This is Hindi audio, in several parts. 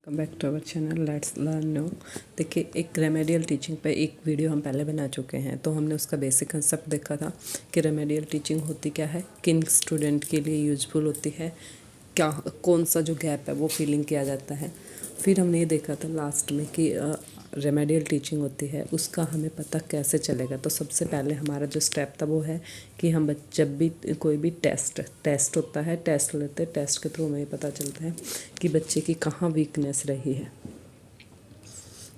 Welcome back to our channel let's learn new. देखिए, एक रेमेडियल टीचिंग पे एक वीडियो हम पहले बना चुके हैं, तो हमने उसका बेसिक कंसेप्ट देखा था कि रेमेडियल टीचिंग होती क्या है, किन स्टूडेंट के लिए यूजफुल होती है, क्या कौन सा जो गैप है वो फिलिंग किया जाता है। फिर हमने ये देखा था लास्ट में कि रेमेडियल टीचिंग होती है उसका हमें पता कैसे चलेगा। तो सबसे पहले हमारा जो स्टेप था वो है कि हम जब भी कोई भी टेस्ट होता है, टेस्ट लेते हैं, टेस्ट के थ्रू हमें ये पता चलता है कि बच्चे की कहाँ वीकनेस रही है।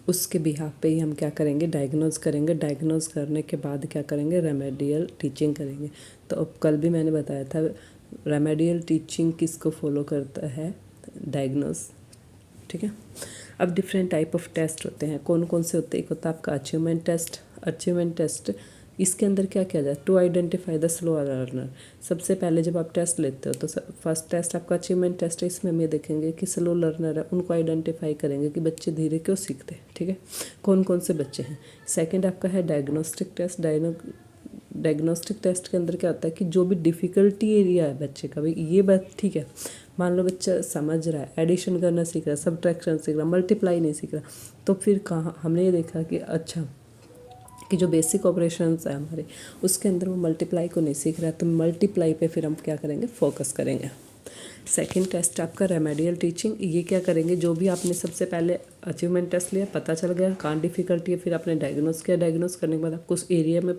उसके बिहाफ पे ही हम क्या करेंगे, डायग्नोज करेंगे। डायग्नोज करने के बाद क्या करेंगे, रेमेडियल टीचिंग करेंगे। तो अब कल भी मैंने बताया था रेमेडियल टीचिंग किसको फॉलो करता है, डायग्नोज। ठीक है। अब डिफरेंट टाइप ऑफ टेस्ट होते हैं। कौन कौन से होते हैं, एक होता है आपका अचीवमेंट टेस्ट। अचीवमेंट टेस्ट इसके अंदर क्या किया जाए, to identify the slow learner. सबसे पहले जब आप टेस्ट लेते हो तो फर्स्ट टेस्ट आपका अचीवमेंट टेस्ट है। इसमें हम ये देखेंगे कि स्लो लर्नर है उनको आइडेंटिफाई करेंगे कि बच्चे धीरे क्यों सीखते हैं। ठीक है, कौन कौन से बच्चे हैं। सेकेंड आपका है डायग्नोस्टिक टेस्ट। डायग्नोस्टिक टेस्ट के अंदर क्या होता है कि जो भी डिफ़िकल्टी एरिया है बच्चे का, भाई ये बात ठीक है, मान लो बच्चा समझ रहा है, एडिशन करना सीख रहा है, सब्ट्रैक्शन सीख रहा है, मल्टीप्लाई नहीं सीख रहा, तो फिर कहाँ हमने ये देखा कि अच्छा कि जो बेसिक ऑपरेशंस है हमारे उसके अंदर वो मल्टीप्लाई को नहीं सीख रहा है, तो मल्टीप्लाई पे फिर हम क्या करेंगे, फोकस करेंगे। सेकंड टेस्ट आपका रेमेडियल टीचिंग। ये क्या करेंगे, जो भी आपने सबसे पहले अचीवमेंट टेस्ट लिया, पता चल गया कहाँ डिफ़िकल्टी है, फिर आपने डायग्नोस किया। डायग्नोस करने के बाद आपको उस एरिया में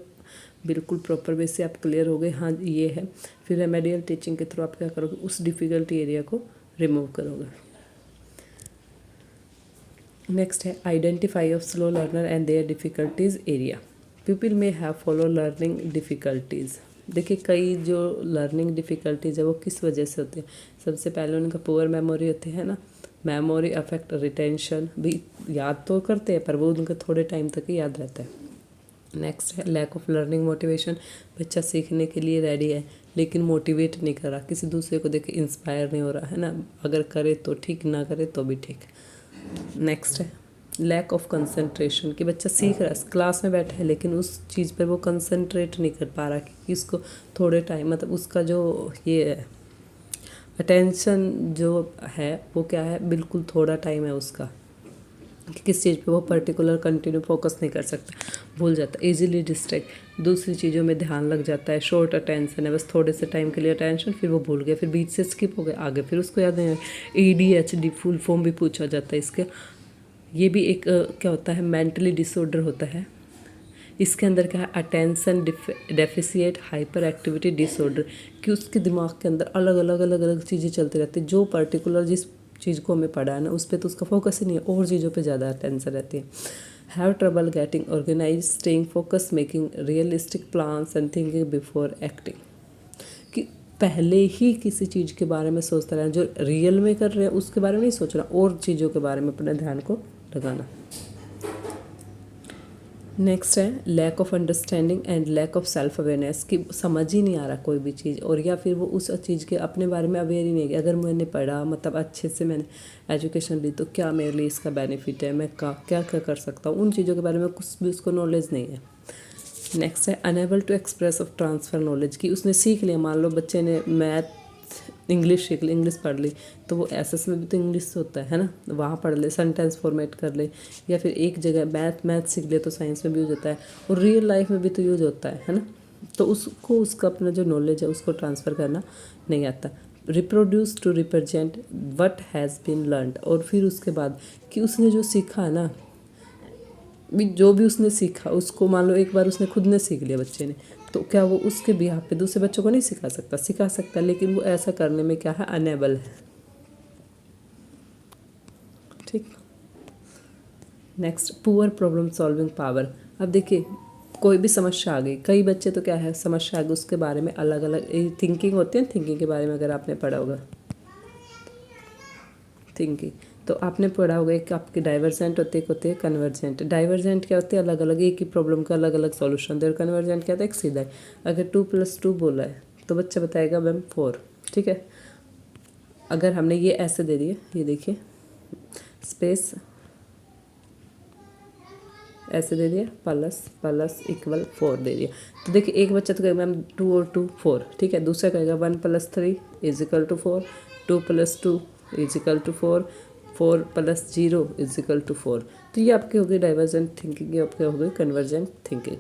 बिल्कुल प्रॉपर वे से आप क्लियर हो गए, हाँ ये है। फिर रेमेडियल टीचिंग के थ्रू आप क्या करोगे, उस डिफ़िकल्टी एरिया को रिमूव करोगे। नेक्स्ट है identify of slow learner and their difficulties area. People में हैव फॉलो लर्निंग डिफ़िकल्टीज़। देखिए, कई जो लर्निंग डिफ़िकल्टीज़ है वो किस वजह से होती है। सबसे पहले उनका पुअर मेमोरी होती है ना, मेमोरी अफेक्ट रिटेंशन, भी याद तो करते हैं पर वो उनका थोड़े टाइम तक ही याद रहता है। नेक्स्ट है लैक ऑफ लर्निंग मोटिवेशन। बच्चा सीखने के लिए रेडी है लेकिन मोटिवेट नहीं कर रहा, किसी दूसरे को देख के इंस्पायर नहीं हो रहा है ना, अगर करे तो ठीक, ना करे तो भी ठीक। नेक्स्ट है लैक ऑफ कंसंट्रेशन, कि बच्चा सीख रहा है, क्लास में बैठा है लेकिन उस चीज़ पर वो कंसंट्रेट नहीं कर पा रहा, कि इसको थोड़े टाइम मतलब उसका जो ये है अटेंशन जो है वो क्या है, बिल्कुल थोड़ा टाइम है उसका, कि किस चीज़ पे वो पर्टिकुलर कंटिन्यू फोकस नहीं कर सकता, भूल जाता है, इजीली डिस्ट्रैक्ट, दूसरी चीज़ों में ध्यान लग जाता है, शॉर्ट अटेंशन है, बस थोड़े से टाइम के लिए अटेंशन, फिर वो भूल गया, फिर बीच से स्किप हो गया, आगे फिर उसको याद नहीं है। ADHD फुल फॉर्म भी पूछा जाता है इसके। ये भी एक क्या होता है, मेंटली डिसऑर्डर होता है। इसके अंदर क्या है, attention deficit hyper activity disorder, कि उसके दिमाग के अंदर अलग अलग चीज़ें चलती रहती है, जो पर्टिकुलर जिस चीज़ को हमें पढ़ा है ना उस पर तो उसका फोकस ही नहीं है, और चीज़ों पे ज़्यादा अटेंशन रहती है। Have trouble getting organise, staying focus, making realistic plans and thinking before acting, कि पहले ही किसी चीज़ के बारे में सोचता रहना, जो रियल में कर रहे हैं उसके बारे में नहीं सोचना, और चीज़ों के बारे में अपने ध्यान को लगाना। नेक्स्ट है lack of understanding and lack of self awareness, कि समझ ही नहीं आ रहा कोई भी चीज़, और या फिर वो उस चीज़ के अपने बारे में अवेयर ही नहीं है कि अगर मैंने पढ़ा, मतलब अच्छे से मैंने एजुकेशन ली तो क्या मेरे लिए इसका बेनिफिट है, मैं क्या क्या कर सकता हूँ, उन चीज़ों के बारे में कुछ भी उसको नॉलेज नहीं है। नेक्स्ट है unable to express of transfer knowledge, कि उसने सीख लिया, मान लो बच्चे ने मैथ इंग्लिश सीख ली, इंग्लिश पढ़ ली, तो वो SS में भी तो इंग्लिश होता है ना, वहाँ पढ़ ले, सेंटेंस फॉर्मेट कर ले, या फिर एक जगह मैथ सीख ले तो साइंस में भी यूज होता है, और रियल लाइफ में भी तो यूज होता है ना, तो उसको उसका अपना जो नॉलेज है उसको ट्रांसफ़र करना नहीं आता। Reproduce to represent what has been learned, और फिर उसके बाद कि उसने जो सीखा है ना, जो भी उसने सीखा उसको, मान लो एक बार उसने खुद ने सीख लिया बच्चे ने, तो क्या वो उसके बिहाफ पे दूसरे बच्चों को नहीं सिखा सकता, सिखा सकता, लेकिन वो ऐसा करने में क्या है, अनेबल है। ठीक। Next poor problem solving power. अब देखिए, कोई भी समस्या आ गई, कई बच्चे तो क्या है, समस्या आ गई उसके बारे में अलग अलग थिंकिंग होती है, थिंकिंग के बारे में अगर आपने पढ़ा होगा थिंकिंग, तो आपने पढ़ा होगा एक आपके डाइवर्जेंट होते हैं कन्वर्जेंट। डाइवर्जेंट क्या होते हैं, अलग अलग एक ही प्रॉब्लम का अलग अलग सॉल्यूशन दे, और कन्वर्जेंट क्या होता है, एक सीधा है। अगर 2+2 बोला है तो बच्चा बताएगा मैम 4। ठीक है, अगर हमने ये ऐसे दे दिए, ये देखिए स्पेस ऐसे दे दिया, प्लस प्लस इक्वल 4 दे दिया, तो देखिए एक बच्चा तो कहेगा मैम 2 और 2 4, ठीक है, दूसरा कहेगा 1+3 = 4, 2+2 = 4, 4 + 0 = 4। तो ये आपके हो गई डाइवर्जेंट थिंकिंग, ये आपके हो गई कन्वर्जेंट थिंकिंग।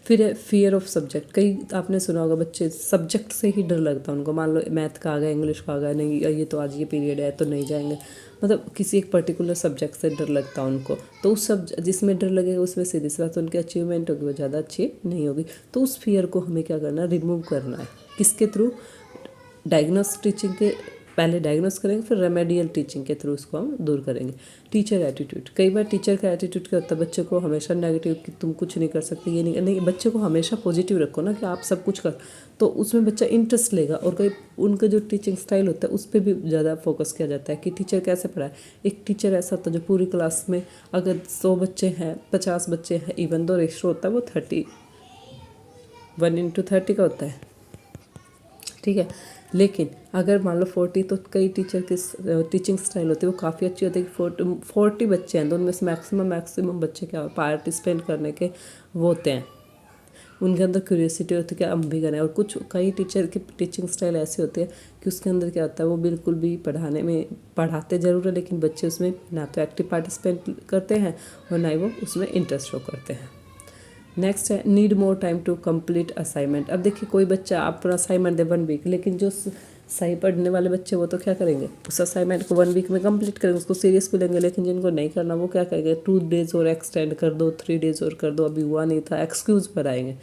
फिर है फियर ऑफ सब्जेक्ट। कई आपने सुना होगा बच्चे सब्जेक्ट से ही डर लगता है उनको, मान लो मैथ का आ गया, इंग्लिश का आ गया, नहीं ये तो आज ये पीरियड है तो नहीं जाएंगे, मतलब किसी एक पर्टिकुलर सब्जेक्ट से डर लगता है उनको। तो उस जिसमें डर लगेगा उसमें सीधी सी बात उनकी अचीवमेंट होगी वो ज़्यादा अच्छी नहीं होगी। तो उस फियर को हमें क्या करना है, रिमूव करना है। किसके थ्रू? डायग्नोस टीचिंग के पहले डायग्नोस करेंगे, फिर रेमेडियल टीचिंग के थ्रू उसको हम दूर करेंगे। Teacher attitude. कई बार टीचर का एटीट्यूड क्या होता है, बच्चे को हमेशा नेगेटिव कि तुम कुछ नहीं कर सकते, ये नहीं, बच्चे को हमेशा पॉजिटिव रखो ना कि आप सब कुछ कर, तो उसमें बच्चा इंटरेस्ट लेगा। और कई उनका जो टीचिंग स्टाइल होता है उस पर भी ज़्यादा फोकस किया जाता है कि टीचर कैसे पढ़ाए। एक टीचर ऐसा होता है जो पूरी क्लास में अगर 100 बच्चे हैं, 50 बच्चे हैं, इवन दो रेशो होता है वो 1:30 का होता है, ठीक है। लेकिन अगर मान लो 40, तो कई टीचर की टीचिंग स्टाइल होती है वो काफ़ी अच्छी होती है कि 40 बच्चे हैं तो उनमें से मैक्सिमम बच्चे क्या पार्टिसिपेट करने के वो होते हैं, उनके अंदर क्यूरियोसिटी होती है कि हम भी करें। और कई टीचर की टीचिंग स्टाइल ऐसी होती है कि उसके अंदर क्या होता है, वो बिल्कुल भी पढ़ाते ज़रूर है लेकिन बच्चे उसमें ना तो एक्टिव पार्टिसिपेट करते हैं और ना ही वो उसमें इंटरेस्ट शो करते हैं। नेक्स्ट है need more time to complete assignment. अब देखिए कोई बच्चा आप पूरा असाइनमेंट दे 1 वीक, लेकिन जो सही पढ़ने वाले बच्चे वो तो क्या करेंगे, उस असाइनमेंट को 1 वीक में कंप्लीट करेंगे, उसको सीरियस भी लेंगे। लेकिन जिनको नहीं करना वो क्या करेंगे, 2 डेज़ और एक्सटेंड कर दो, 3 डेज़ और कर दो, अभी हुआ नहीं था, एक्सक्यूज़ बनाएंगे।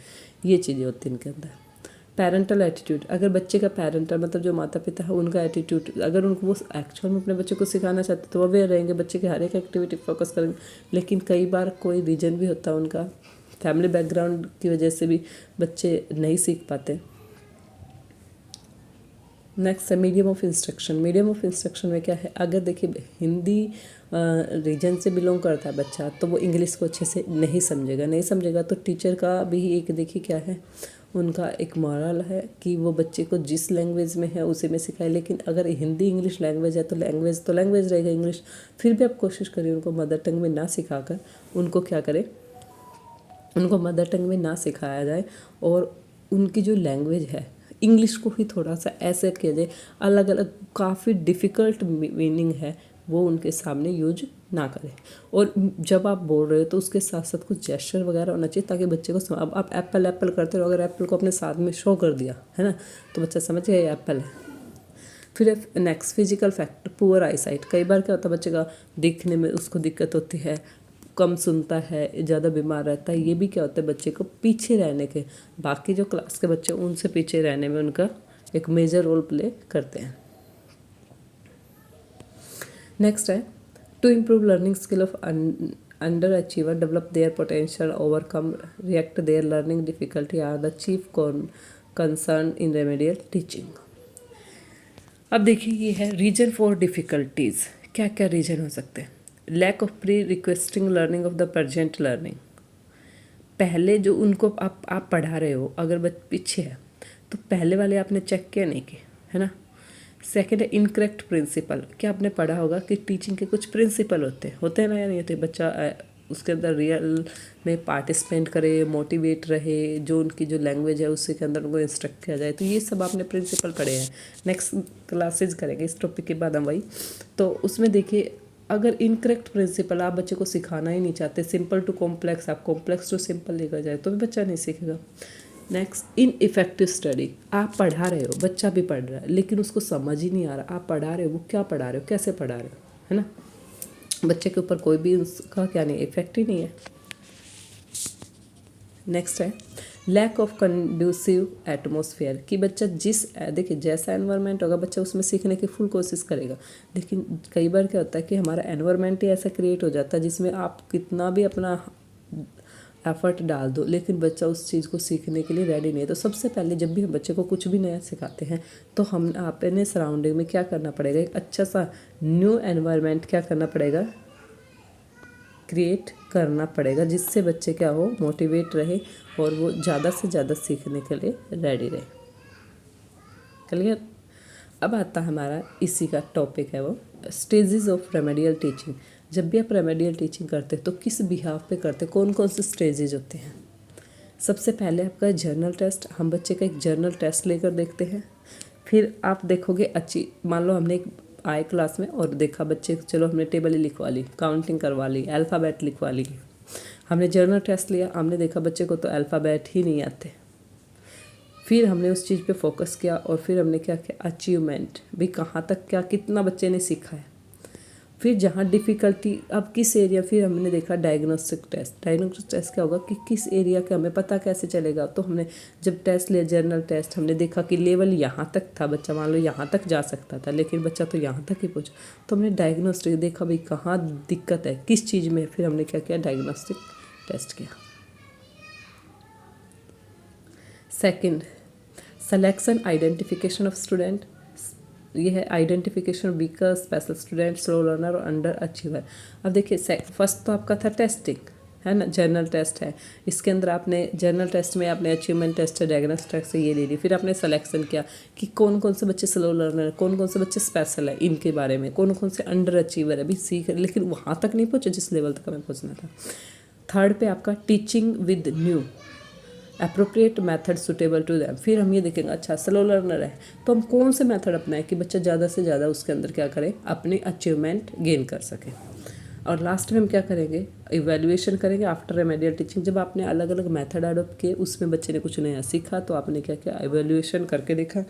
ये चीज़ें होती हैं इनके अंदर। Parental attitude. अगर बच्चे का पेरेंटल मतलब जो माता पिता है उनका एटीट्यूड, अगर उनको वो एक्चुअल में अपने बच्चे को सिखाना चाहते तो वो अवेयर रहेंगे, बच्चे की हर एक एक्टिविटी फोकस करेंगे। लेकिन कई बार कोई रीजन भी होता है उनका, फैमिली बैकग्राउंड की वजह से भी बच्चे नहीं सीख पाते। नेक्स्ट है medium of instruction. Medium of instruction में क्या है, अगर देखिए हिंदी रीजन से बिलोंग करता है बच्चा तो वो इंग्लिश को अच्छे से नहीं समझेगा तो टीचर का भी एक देखिए क्या है, उनका एक मॉरल है कि वो बच्चे को जिस लैंग्वेज में है उसी में सिखाए। लेकिन अगर हिंदी इंग्लिश लैंग्वेज है तो लैंग्वेज रहेगा इंग्लिश। फिर भी आप कोशिश करिए उनको मदर टंग में ना सिखाकर उनको क्या करें, उनको मदर टंग में ना सिखाया जाए और उनकी जो लैंग्वेज है इंग्लिश को ही थोड़ा सा ऐसे किया जाए, अलग अलग काफ़ी डिफ़िकल्ट मीनिंग है वो उनके सामने यूज ना करें। और जब आप बोल रहे हो तो उसके साथ साथ कुछ जेस्चर वगैरह होना चाहिए ताकि बच्चे को अब आप एप्पल करते रहो, अगर एप्पल को अपने साथ में शो कर दिया है ना तो बच्चा समझ गया ये एप्पल है। फिर नेक्स्ट फिजिकल फैक्टर, पुअर आई साइट। कई बार क्या होता है बच्चे का दिखने में उसको दिक्कत होती है, कम सुनता है, ज़्यादा बीमार रहता है। ये भी क्या होता है बच्चे को पीछे रहने के, बाकी जो क्लास के बच्चे उनसे पीछे रहने में उनका एक मेजर रोल प्ले करते हैं। नेक्स्ट है to improve learning skill of under achiever, develop their potential, overcome react their learning difficulty are the chief concern in remedial teaching. अब देखिए ये है रीजन फॉर डिफ़िकल्टीज़। क्या क्या रीजन हो सकते हैं, lack of pre requesting learning of the present learning. पहले जो उनको आप पढ़ा रहे हो अगर बच्चे पीछे है तो पहले वाले आपने चेक किया नहीं किया है ना। सेकंड है इनकरेक्ट प्रिंसिपल। क्या आपने पढ़ा होगा कि टीचिंग के कुछ प्रिंसिपल होते हैं ना या नहीं होते, बच्चा उसके अंदर रियल में पार्टिसिपेट करे, मोटिवेट रहे, जो उनकी जो लैंग्वेज है उसके के अंदर उनको इंस्ट्रक्ट किया जाए। तो ये सब आपने प्रिंसिपल पढ़े हैं, नेक्स्ट क्लासेज करेंगे इस टॉपिक के बाद हम वही। तो उसमें देखिए अगर इनकरेक्ट प्रिंसिपल आप बच्चे को सिखाना ही नहीं चाहते, सिंपल टू कॉम्प्लेक्स, आप कॉम्प्लेक्स टू सिंपल लेकर जाए तो भी बच्चा नहीं सीखेगा। Next in effective study. आप पढ़ा रहे हो, बच्चा भी पढ़ रहा है लेकिन उसको समझ ही नहीं आ रहा, आप पढ़ा रहे हो वो क्या पढ़ा रहे हो, कैसे पढ़ा रहे हो, है ना। बच्चे के ऊपर कोई भी उसका क्या नहीं, इफेक्ट ही नहीं है। नेक्स्ट है लैक ऑफ कंड्यूसिव एटमोसफियर, कि बच्चा देखिए जैसा एनवायरनमेंट होगा बच्चा उसमें सीखने की फुल कोशिश करेगा। लेकिन कई बार क्या होता है कि हमारा एनवायरनमेंट ही ऐसा क्रिएट हो जाता है जिसमें आप कितना भी अपना एफर्ट डाल दो लेकिन बच्चा उस चीज़ को सीखने के लिए रेडी नहीं है। तो सबसे पहले जब भी हम बच्चे को कुछ भी नया सिखाते हैं तो हम अपने सराउंडिंग में क्या करना पड़ेगा, एक अच्छा सा न्यू एनवायरनमेंट क्या करना पड़ेगा, क्रिएट करना पड़ेगा, जिससे बच्चे क्या हो, मोटिवेट रहे और वो ज़्यादा से ज़्यादा सीखने के लिए रेडी रहे। क्लियर। अब आता हमारा इसी का टॉपिक है वो स्टेजेस ऑफ रेमेडियल टीचिंग। जब भी आप रेमेडियल टीचिंग करते हैं तो किस बिहाफ पे करते हैं, कौन कौन से स्टेजेज होते हैं। सबसे पहले आपका जर्नल टेस्ट, हम बच्चे का एक जर्नल टेस्ट लेकर देखते हैं। फिर आप देखोगे मान लो हमने एक आए क्लास में और देखा बच्चे, चलो हमने टेबल ही लिखवा ली, काउंटिंग करवा ली, अल्फ़ाबेट लिखवा ली, हमने जर्नल टेस्ट लिया, हमने देखा बच्चे को तो अल्फ़ाबेट ही नहीं आते। फिर हमने उस चीज़ पे फोकस किया और फिर हमने क्या किया, अचीवमेंट भी कहाँ तक क्या कितना बच्चे ने सीखा है। फिर जहाँ डिफ़िकल्टी, अब किस एरिया, फिर हमने देखा डायग्नोस्टिक टेस्ट। डायग्नोस्टिक टेस्ट क्या होगा कि किस एरिया का हमें पता कैसे चलेगा। तो हमने जब टेस्ट लिया, जर्नल टेस्ट, हमने देखा कि लेवल यहाँ तक था, बच्चा मान लो यहाँ तक जा सकता था लेकिन बच्चा तो यहाँ तक ही पहुँचा। तो हमने डायग्नोस्टिक देखा भाई कहाँ दिक्कत है, किस चीज़ में, फिर हमने क्या किया, डायग्नोस्टिक टेस्ट किया। Second, selection identification of student. ये है identification weaker, special student, slow learner और अंडर अचीवर। अब देखिए फर्स्ट तो आपका था टेस्टिंग, है ना, जर्नल टेस्ट है। इसके अंदर आपने जर्नल टेस्ट में आपने अचीवमेंट टेस्ट है, डायग्नोस्टिक टेस्ट है, ये ले ली। फिर आपने सिलेक्शन किया कि कौन कौन से बच्चे स्लो लर्नर है, कौन कौन से बच्चे स्पेशल है, इनके बारे में, कौन कौन से अंडर अचीवर है, अभी सीख रहे लेकिन वहाँ तक नहीं पहुँचे जिस लेवल तक हमें पहुँचना था। थर्ड पे आपका teaching with new appropriate method suitable to them. फिर हम ये देखेंगे अच्छा स्लो लर्नर है तो हम कौन से मेथड अपनाएं कि बच्चा ज़्यादा से ज़्यादा उसके अंदर क्या करे, अपनी अचीवमेंट गेन कर सके। और लास्ट में हम क्या करेंगे, इवैल्यूएशन करेंगे आफ्टर रेमेडियल टीचिंग। जब आपने अलग अलग मेथड अडोप्ट किए, उसमें बच्चे ने कुछ नया सीखा तो आपने क्या किया, इवैल्यूएशन करके देखा।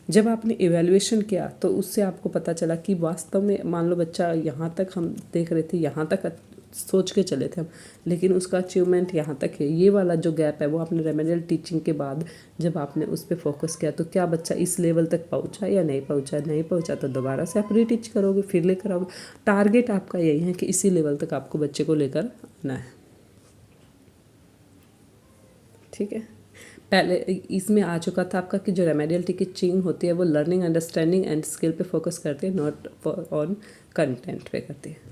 जब आपने इवैल्यूएशन किया तो उससे आपको पता चला कि वास्तव में मान लो बच्चा यहाँ तक हम देख रहे थे, यहाँ तक सोच के चले थे हम, लेकिन उसका अचीवमेंट यहाँ तक है। ये वाला जो गैप है वो आपने रेमेडियल टीचिंग के बाद जब आपने उस पर फोकस किया तो क्या बच्चा इस लेवल तक पहुँचा या नहीं पहुँचा, नहीं पहुँचा तो दोबारा से आप रीटीच करोगे, फिर लेकर आओगे। टारगेट आपका यही है कि इसी लेवल तक आपको बच्चे को लेकर आना है। ठीक है, पहले इसमें आ चुका था आपका कि जो रेमेडियल टीचिंग होती है वो लर्निंग, अंडरस्टैंडिंग एंड स्किल पे फोकस करती है, नॉट ऑन कंटेंट पे करती है।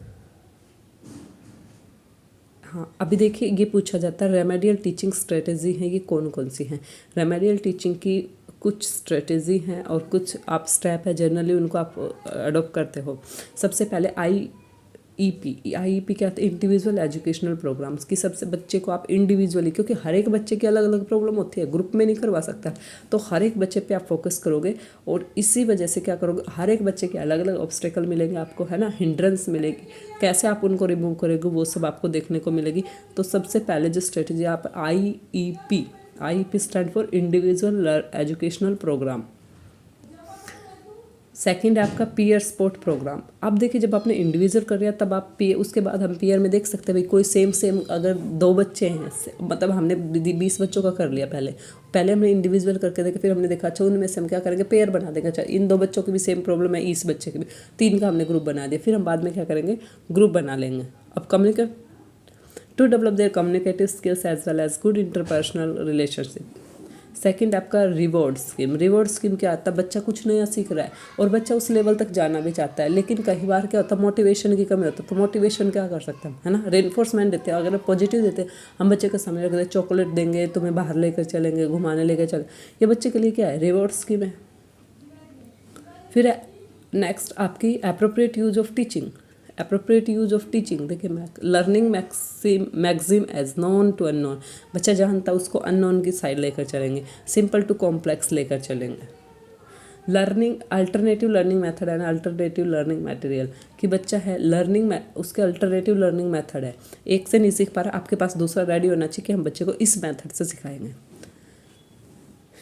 हाँ, अभी देखिए ये पूछा जाता है रेमेडियल टीचिंग स्ट्रेटेजी है ये कौन कौन सी हैं। रेमेडियल टीचिंग की कुछ स्ट्रेटेजी हैं और कुछ आप स्टेप है जनरली उनको आप अडोप्ट करते हो। सबसे पहले आईईपी क्या होता है, इंडिविजुअल एजुकेशनल प्रोग्राम्स की। सबसे बच्चे को आप इंडिविजुअली, क्योंकि हर एक बच्चे की अलग अलग प्रॉब्लम होती है, ग्रुप में नहीं करवा सकता, तो हर एक बच्चे पे आप फोकस करोगे और इसी वजह से क्या करोगे, हर एक बच्चे के अलग अलग ऑब्स्टेकल मिलेंगे आपको, है ना, हिंड्रेंस मिलेगी, कैसे आप उनको रिमूव करोगे वो सब आपको देखने को मिलेगी। तो सबसे पहले जो स्ट्रेटेजी आप IEP stand for individual educational program. Second है आपका पीयर सपोर्ट प्रोग्राम। अब देखिए जब आपने इंडिविजुअल कर लिया तब आप उसके बाद हम पीयर में देख सकते हैं भाई कोई सेम अगर 2 बच्चे हैं, मतलब हमने 20 बच्चों का कर लिया, पहले हमने इंडिविजुअल करके देखा, फिर हमने देखा अच्छा उनमें से हम क्या करेंगे, पेयर बना देंगे। अच्छा इन 2 बच्चों की भी सेम प्रॉब्लम है, इस बच्चे की भी, 3 का हमने ग्रुप बना दिया। फिर हम बाद में क्या करेंगे, ग्रुप बना लेंगे। अब communicate to develop their communicative skills as well as good interpersonal relationship. Second आपका रिवॉर्ड स्कीम। रिवॉर्ड स्कीम क्या आता है, बच्चा कुछ नया सीख रहा है और बच्चा उस लेवल तक जाना भी चाहता है, लेकिन कई बार क्या होता है मोटिवेशन की कमी होती है। तो मोटिवेशन क्या कर सकते हैं, है ना, रेनफोर्समेंट देते हैं। अगर पॉजिटिव देते हैं, हम बच्चे को सामने रखते हैं, चॉकलेट देंगे, तुम्हें बाहर लेकर चलेंगे, घुमाने लेकर चलेंगे, ये बच्चे के लिए क्या है, रिवॉर्ड स्कीम है। फिर नेक्स्ट आपकी appropriate use of teaching. Appropriate use of teaching देखिए, learning maxim as known to unknown. बच्चा जानता उसको अननोन की साइड लेकर चलेंगे, सिंपल टू कॉम्प्लेक्स लेकर चलेंगे। लर्निंग अल्टरनेटिव लर्निंग मेथड है ना, अल्टरनेटिव लर्निंग मटेरियल कि बच्चा है लर्निंग में उसके अल्टरनेटिव लर्निंग मेथड है, एक से नहीं सीख पा रहा, आपके पास दूसरा रेडी होना चाहिए कि हम बच्चे को इस मेथड से सिखाएंगे।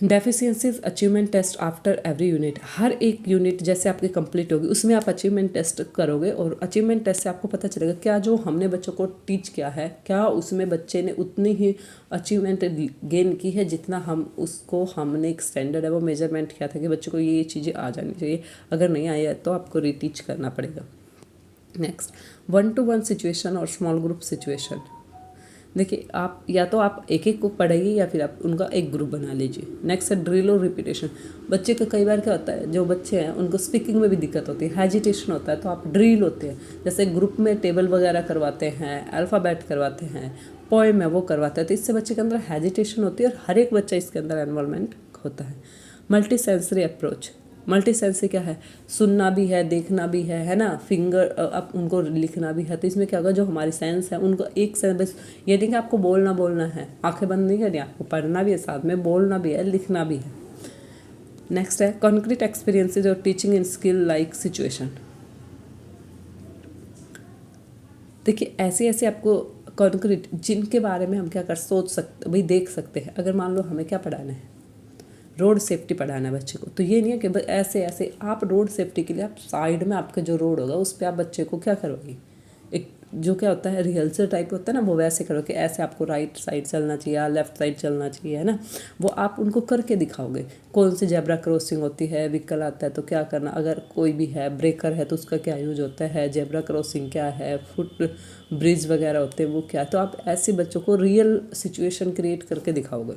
Deficiencies achievement test after every unit. हर एक यूनिट जैसे आपकी कंप्लीट होगी उसमें आप अचीवमेंट टेस्ट करोगे और अचीवमेंट टेस्ट से आपको पता चलेगा क्या जो हमने बच्चों को टीच किया है क्या उसमें बच्चे ने उतनी ही अचीवमेंट गेन की है जितना हमने एक स्टैंडर्ड है वो मेजरमेंट किया था कि बच्चों को ये चीज़ें आ जानी चाहिए। अगर नहीं आई है तो आपको रीटीच करना पड़ेगा। नेक्स्ट 1-to-1 सिचुएशन और स्मॉल ग्रुप सिचुएशन। देखिए आप या तो आप एक एक को पढ़ाइए या फिर आप उनका एक ग्रुप बना लीजिए। नेक्स्ट है ड्रिल और रिपीटेशन। बच्चे का कई बार क्या होता है, जो बच्चे हैं उनको स्पीकिंग में भी दिक्कत होती है, हेजिटेशन होता है, तो आप ड्रिल होते हैं जैसे ग्रुप में टेबल वगैरह करवाते हैं, अल्फ़ाबेट करवाते हैं, पोएम है वो करवाते हैं, तो इससे बच्चे के अंदर हेजिटेशन होती है और हर एक बच्चा इसके अंदर इन्वॉल्वमेंट होता है। Multi sensory approach. Multi sense क्या है, सुनना भी है, देखना भी है ना, फिंगर अब उनको लिखना भी है। तो इसमें क्या होगा, जो हमारी सेंस है उनको एक सेंस बस ये नहीं कि आपको बोलना है, आंखें बंद नहीं करनी, आपको पढ़ना भी है, साथ में बोलना भी है, लिखना भी है। नेक्स्ट है कॉन्क्रीट एक्सपीरियंसेस और teaching in skill like situation. देखिए ऐसे ऐसे आपको कॉन्क्रीट जिनके बारे में हम क्या कर सोच सकते भाई देख सकते हैं। अगर मान लो हमें क्या पढ़ाना है, रोड सेफ्टी पढ़ाना है बच्चे को, तो ये नहीं है कि बस ऐसे ऐसे आप रोड सेफ्टी के लिए आप साइड में आपका जो रोड होगा उस पर आप बच्चे को क्या करोगे, एक जो क्या होता है रिहर्सल टाइप होता है ना, वो वैसे करो कि ऐसे आपको राइट साइड चलना चाहिए या लेफ्ट साइड चलना चाहिए, है ना। वो आप उनको करके दिखाओगे। कौन सी जेब्रा क्रॉसिंग होती है, व्हीकल आता है तो क्या करना, अगर कोई भी है ब्रेकर है तो उसका क्या यूज होता है, जेब्रा क्रॉसिंग क्या है, फुट ब्रिज वगैरह होते हैं वो क्या। तो आप ऐसे बच्चों को रियल सिचुएशन क्रिएट करके दिखाओगे।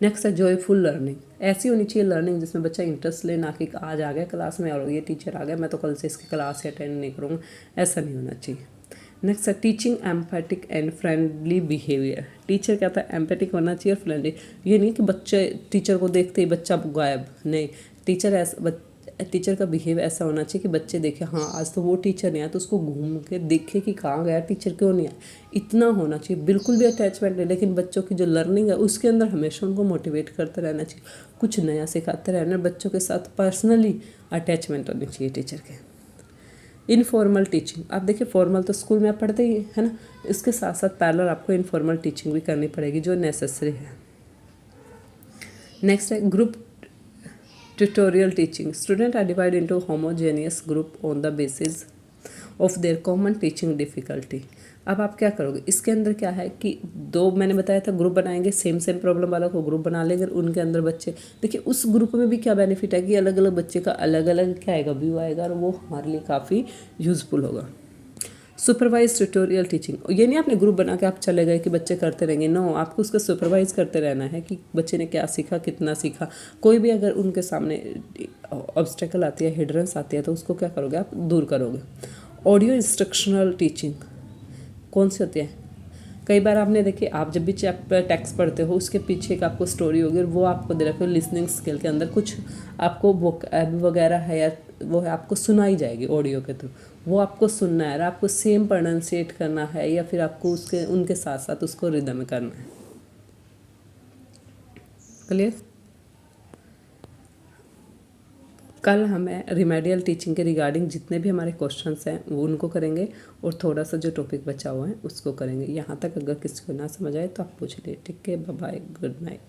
नेक्स्ट है जॉयफुल लर्निंग। ऐसी होनी चाहिए लर्निंग जिसमें बच्चा इंटरेस्ट ले, ना कि आज आ गया क्लास में और ये टीचर आ गया मैं तो कल से इसकी क्लास अटेंड नहीं करूँगा, ऐसा नहीं होना चाहिए। नेक्स्ट है teaching empathic and friendly behaviour. Teacher क्या था, एम्पैथिक होना चाहिए और फ्रेंडली। ये नहीं कि बच्चे टीचर को देखते ही बच्चा गायब, नहीं। टीचर का बिहेव ऐसा होना चाहिए कि बच्चे देखें हाँ आज तो वो टीचर नहीं आया, तो उसको घूम के देखे कि कहाँ गया टीचर, क्यों नहीं आया, इतना होना चाहिए। बिल्कुल भी अटैचमेंट नहीं, लेकिन बच्चों की जो लर्निंग है उसके अंदर हमेशा उनको मोटिवेट करते रहना चाहिए, कुछ नया सिखाते रहना। बच्चों के साथ पर्सनली अटैचमेंट होनी चाहिए टीचर के। इनफॉर्मल टीचिंग, आप देखिए फॉर्मल तो स्कूल में आप पढ़ते ही है ना, इसके साथ साथ पैरेलल आपको इनफॉर्मल टीचिंग भी करनी पड़ेगी जो नेसेसरी है। नेक्स्ट है group tutorial teaching. Student are divide into homogeneous group on the basis of their common teaching difficulty. अब आप क्या करोगे, इसके अंदर क्या है कि दो मैंने बताया था ग्रुप बनाएंगे, सेम प्रॉब्लम वाला को ग्रुप बना लेंगे, उनके अंदर बच्चे देखिए उस ग्रुप में भी क्या बेनिफिट है कि अलग अलग बच्चे का अलग अलग क्या आएगा, व्यू आएगा, और वो हमारे लिए काफ़ी यूज़फुल होगा। सुपरवाइज ट्यूटोरियल टीचिंग, ये नहीं आपने ग्रुप बना के आप चले गए कि बच्चे करते रहेंगे, नो, आपको उसका सुपरवाइज करते रहना है कि बच्चे ने क्या सीखा, कितना सीखा। कोई भी अगर उनके सामने ऑब्स्टेकल आती है, हिंड्रेंस आती है, तो उसको क्या करोगे आप, दूर करोगे। ऑडियो इंस्ट्रक्शनल टीचिंग कौन सी होती है, कई बार आपने देखिए आप जब भी टेक्स्ट पढ़ते हो उसके पीछे एक आपको स्टोरी होगी और वो आपको दे रखा है लिसनिंग स्किल के अंदर कुछ आपको वोकैब वगैरह है या वो है आपको सुनाई जाएगी ऑडियो के थ्रू, वो आपको सुनना है, आपको सेम प्रोनाउंसिएट करना है या फिर आपको उसके उनके साथ साथ उसको रिदम में करना है। क्लियर। कल हमें रिमेडियल टीचिंग के रिगार्डिंग जितने भी हमारे क्वेश्चंस हैं वो उनको करेंगे और थोड़ा सा जो टॉपिक बचा हुआ है उसको करेंगे। यहाँ तक अगर किसी को ना समझ आए तो आप पूछ लिए। ठीक है, बाय बाय, गुड नाइट।